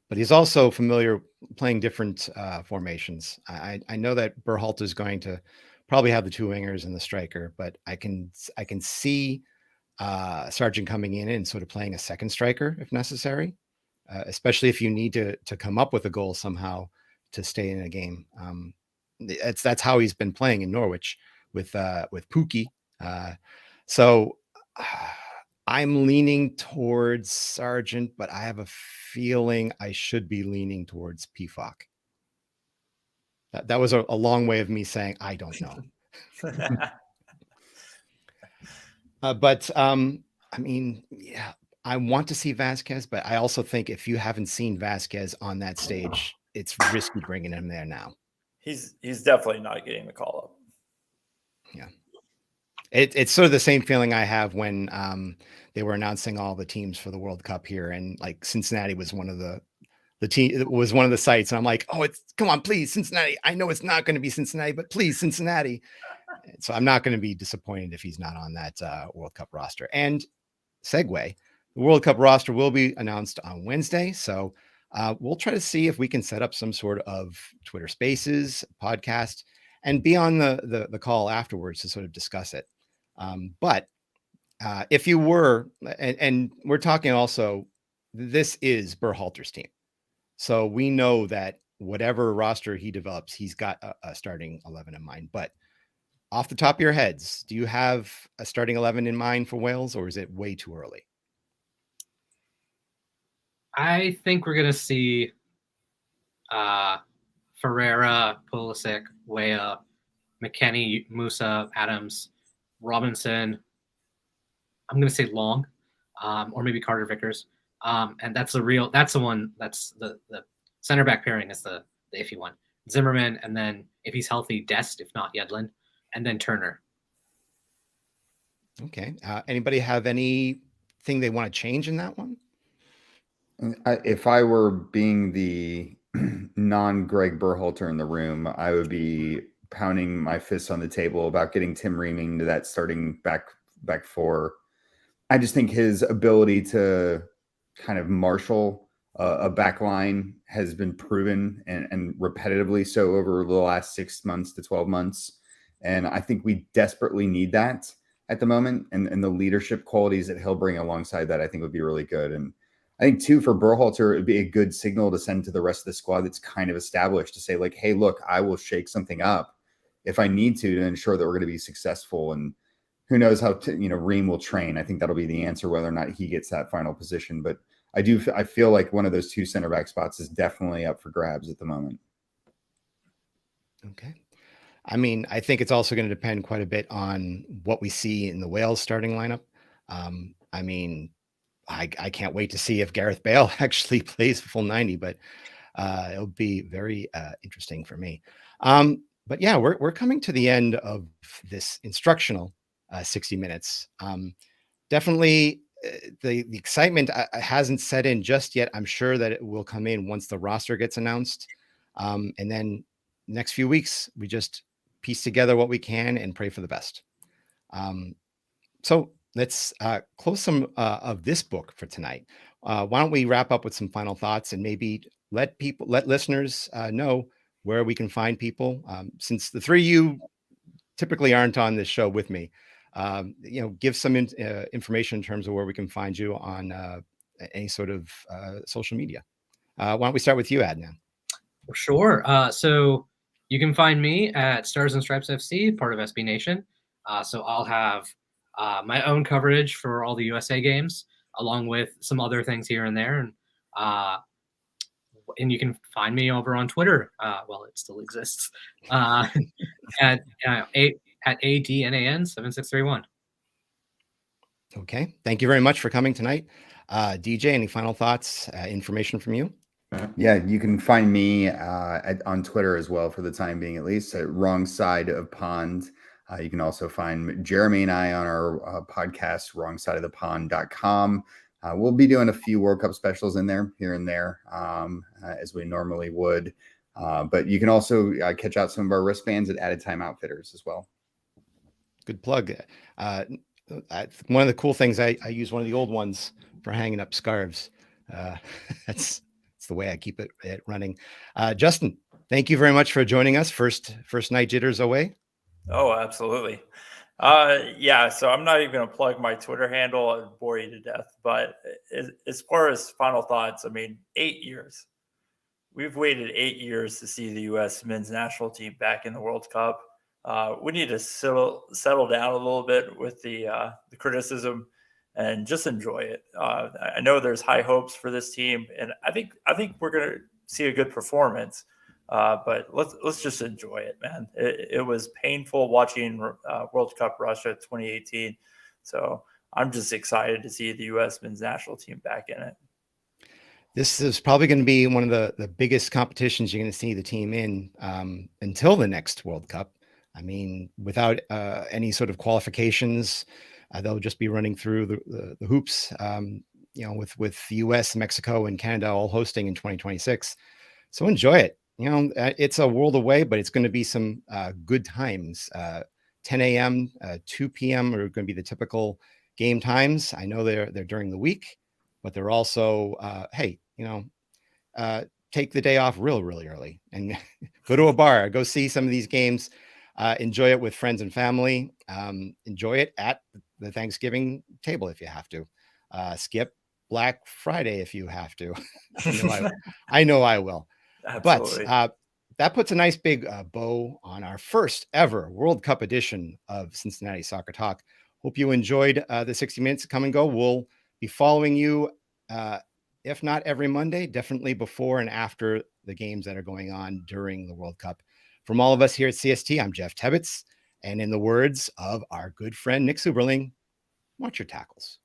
But he's also familiar playing different formations. I know that Berhalter is going to probably have the 2 wingers and the striker, but I can see Sargent coming in and sort of playing a second striker if necessary, especially if you need to come up with a goal somehow to stay in a game. That's how he's been playing in Norwich with Pukki. So I'm leaning towards Sargent, but I have a feeling I should be leaning towards Pefok. That was a long way of me saying I don't know. But I mean, yeah, I want to see Vasquez, but I also think if you haven't seen Vasquez on that stage, it's risky bringing him there now. He's definitely not getting the call up. Yeah. It's sort of the same feeling I have when they were announcing all the teams for the World Cup here, and like Cincinnati was one of the the team was one of the sites. And I'm like, oh, come on, please, Cincinnati. I know it's not going to be Cincinnati, but please, Cincinnati. So I'm not going to be disappointed if he's not on that World Cup roster. And segue, the World Cup roster will be announced on Wednesday. So we'll try to see if we can set up some sort of Twitter Spaces podcast and be on the call afterwards to sort of discuss it. But if you were, and we're talking also, this is Berhalter's team. So we know that whatever roster he develops, he's got a starting 11 in mind. But off the top of your heads, do you have a starting 11 in mind for Wales, or is it way too early? I think we're going to see Ferreira, Pulisic, Weah, McKennie, Musa, Adams, Robinson. I'm going to say Long, or maybe Carter Vickers. And that's the one. That's the center back pairing is the iffy one. Zimmerman, and then if he's healthy, Dest, if not Yedlin, and then Turner. Okay. Anybody have anything they want to change in that one? If I were being the non-Greg Berhalter in the room, I would be pounding my fists on the table about getting Tim Reaming to that starting back four. I just think his ability to kind of marshal a back line has been proven and repetitively so over the last 6 months to 12 months. And I think we desperately need that at the moment. And the leadership qualities that he'll bring alongside that, I think would be really good. And I think too, for Berhalter, it'd be a good signal to send to the rest of the squad that's kind of established to say like, hey, look, I will shake something up if I need to ensure that we're going to be successful. And who knows how Ream will train. I think that'll be the answer, whether or not he gets that final position. But I feel like one of those two center back spots is definitely up for grabs at the moment. Okay. I mean, I think it's also going to depend quite a bit on what we see in the Wales starting lineup. I mean, I can't wait to see if Gareth Bale actually plays full 90, but it'll be very interesting for me. But yeah, we're coming to the end of this instructional 60 minutes. Definitely the excitement hasn't set in just yet. I'm sure that it will come in once the roster gets announced. And then next few weeks, we just piece together what we can and pray for the best. So let's close some of this book for tonight. Why don't we wrap up with some final thoughts and maybe let listeners know where we can find people. Since the three of you typically aren't on this show with me, give some information in terms of where we can find you on any sort of social media. Why don't we start with you, Adnan? Sure. So you can find me at Stars and Stripes FC, part of SB Nation. So I'll have my own coverage for all the USA games, along with some other things here and there. And you can find me over on Twitter. Well, it still exists at ADNAN7631. Okay. Thank you very much for coming tonight. DJ, any final thoughts, information from you? Yeah, you can find me on Twitter as well for the time being, at least, at Wrong Side of Pond. You can also find Jeremy and I on our podcast, wrongsideofthepond.com. We'll be doing a few World Cup specials in there, here and there, as we normally would. But you can also catch out some of our wristbands at Added Time Outfitters as well. Good plug. One of the cool things, I use one of the old ones for hanging up scarves. That's the way I keep it running. Justin, thank you very much for joining us. First night jitters away. Oh, absolutely. Yeah, so I'm not even going to plug my Twitter handle and bore you to death. But as far as final thoughts, I mean, 8 years. We've waited 8 years to see the U.S. men's national team back in the World Cup. We need to settle down a little bit with the criticism and just enjoy it. I know there's high hopes for this team, and I think we're going to see a good performance. But let's just enjoy it, man. It was painful watching World Cup Russia 2018. So I'm just excited to see the U.S. men's national team back in it. This is probably going to be one of the biggest competitions you're going to see the team in until the next World Cup. I mean, without any sort of qualifications, they'll just be running through the hoops. with the US, Mexico, and Canada all hosting in 2026. So enjoy it. It's a world away, but it's going to be some good times. 10 a.m., 2 p.m. are going to be the typical game times. I know they're during the week, but they're also, hey, take the day off really early and go to a bar, go see some of these games, enjoy it with friends and family, enjoy it at the Thanksgiving table if you have to, skip Black Friday if you have to. I know I will. Absolutely. But that puts a nice big bow on our first ever World Cup edition of Cincinnati Soccer Talk. Hope you enjoyed the 60 minutes come and go. We'll be following you, if not every Monday, definitely before and after the games that are going on during the World Cup. From all of us here at CST, I'm Jeff Tebbetts. And in the words of our good friend Nick Suberling, watch your tackles.